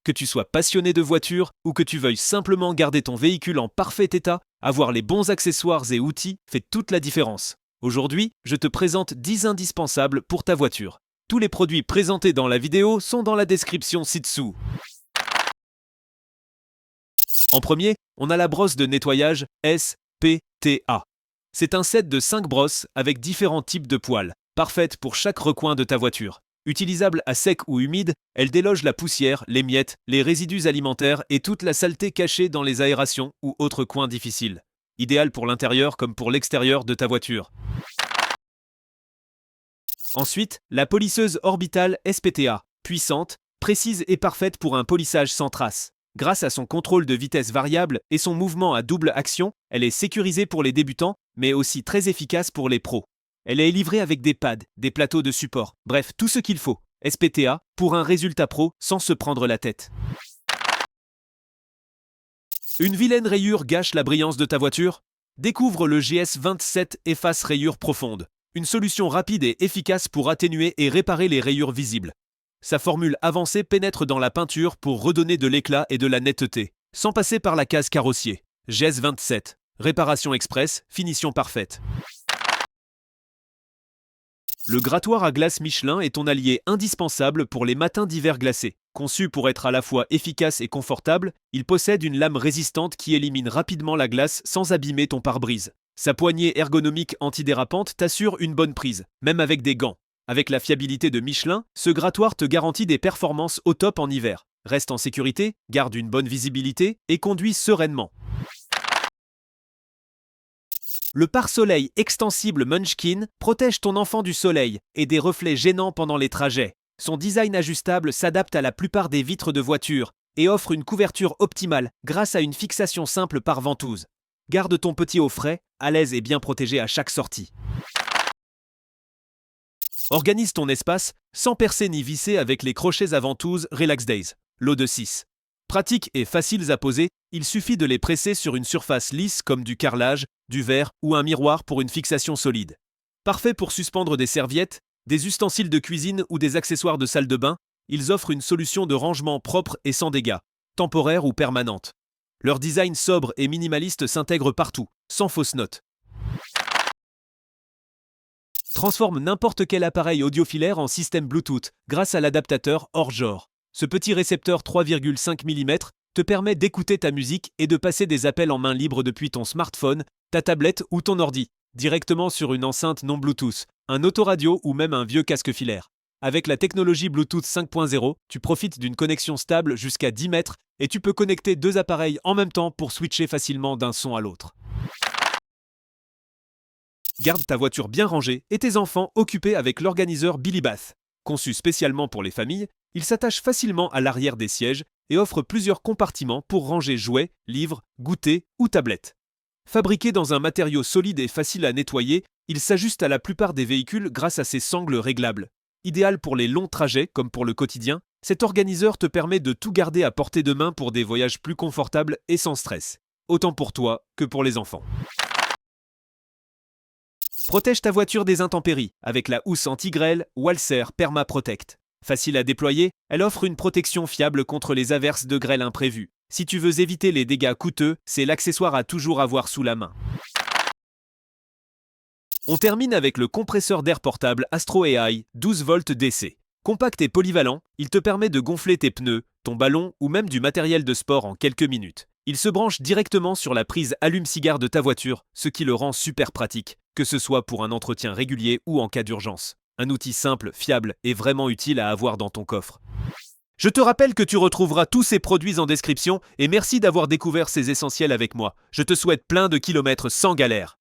Que tu sois passionné de voiture ou que tu veuilles simplement garder ton véhicule en parfait état, avoir les bons accessoires et outils fait toute la différence. Aujourd'hui, je te présente 10 indispensables pour ta voiture. Tous les produits présentés dans la vidéo sont dans la description ci-dessous. En premier, on a la brosse de nettoyage SPTA. C'est un set de 5 brosses avec différents types de poils, parfaite pour chaque recoin de ta voiture. Utilisable à sec ou humide, elle déloge la poussière, les miettes, les résidus alimentaires et toute la saleté cachée dans les aérations ou autres coins difficiles. Idéal pour l'intérieur comme pour l'extérieur de ta voiture. Ensuite, la polisseuse orbitale SPTA, puissante, précise et parfaite pour un polissage sans trace. Grâce à son contrôle de vitesse variable et son mouvement à double action, elle est sécurisée pour les débutants, mais aussi très efficace pour les pros. Elle est livrée avec des pads, des plateaux de support, bref, tout ce qu'il faut. SPTA pour un résultat pro sans se prendre la tête. Une vilaine rayure gâche la brillance de ta voiture? Découvre le GS27 Efface Rayures Profondes. Une solution rapide et efficace pour atténuer et réparer les rayures visibles. Sa formule avancée pénètre dans la peinture pour redonner de l'éclat et de la netteté, sans passer par la case carrossier. GS27. Réparation express, finition parfaite. Le grattoir à glace Michelin est ton allié indispensable pour les matins d'hiver glacés. Conçu pour être à la fois efficace et confortable, il possède une lame résistante qui élimine rapidement la glace sans abîmer ton pare-brise. Sa poignée ergonomique antidérapante t'assure une bonne prise, même avec des gants. Avec la fiabilité de Michelin, ce grattoir te garantit des performances au top en hiver. Reste en sécurité, garde une bonne visibilité et conduis sereinement. Le pare-soleil extensible Munchkin protège ton enfant du soleil et des reflets gênants pendant les trajets. Son design ajustable s'adapte à la plupart des vitres de voiture et offre une couverture optimale grâce à une fixation simple par ventouse. Garde ton petit au frais, à l'aise et bien protégé à chaque sortie. Organise ton espace sans percer ni visser avec les crochets à ventouse Relax Days, lot de 6. Pratiques et faciles à poser, il suffit de les presser sur une surface lisse comme du carrelage, du verre ou un miroir pour une fixation solide. Parfait pour suspendre des serviettes, des ustensiles de cuisine ou des accessoires de salle de bain, ils offrent une solution de rangement propre et sans dégâts, temporaire ou permanente. Leur design sobre et minimaliste s'intègre partout, sans fausses notes. Transforme n'importe quel appareil audiofilaire en système Bluetooth grâce à l'adaptateur hors-genre. Ce petit récepteur 3,5 mm te permet d'écouter ta musique et de passer des appels en main libre depuis ton smartphone, ta tablette ou ton ordi, directement sur une enceinte non Bluetooth, un autoradio ou même un vieux casque filaire. Avec la technologie Bluetooth 5.0, tu profites d'une connexion stable jusqu'à 10 mètres et tu peux connecter 2 appareils en même temps pour switcher facilement d'un son à l'autre. Garde ta voiture bien rangée et tes enfants occupés avec l'organiseur Billy Bath. Conçu spécialement pour les familles, il s'attache facilement à l'arrière des sièges et offre plusieurs compartiments pour ranger jouets, livres, goûters ou tablettes. Fabriqué dans un matériau solide et facile à nettoyer, il s'ajuste à la plupart des véhicules grâce à ses sangles réglables. Idéal pour les longs trajets comme pour le quotidien, cet organiseur te permet de tout garder à portée de main pour des voyages plus confortables et sans stress. Autant pour toi que pour les enfants. Protège ta voiture des intempéries avec la housse anti-grêle Walser Perma Protect. Facile à déployer, elle offre une protection fiable contre les averses de grêle imprévues. Si tu veux éviter les dégâts coûteux, c'est l'accessoire à toujours avoir sous la main. On termine avec le compresseur d'air portable Astro AI 12 volts DC. Compact et polyvalent, il te permet de gonfler tes pneus, ton ballon ou même du matériel de sport en quelques minutes. Il se branche directement sur la prise allume-cigare de ta voiture, ce qui le rend super pratique, que ce soit pour un entretien régulier ou en cas d'urgence. Un outil simple, fiable et vraiment utile à avoir dans ton coffre. Je te rappelle que tu retrouveras tous ces produits en description et merci d'avoir découvert ces essentiels avec moi. Je te souhaite plein de kilomètres sans galère.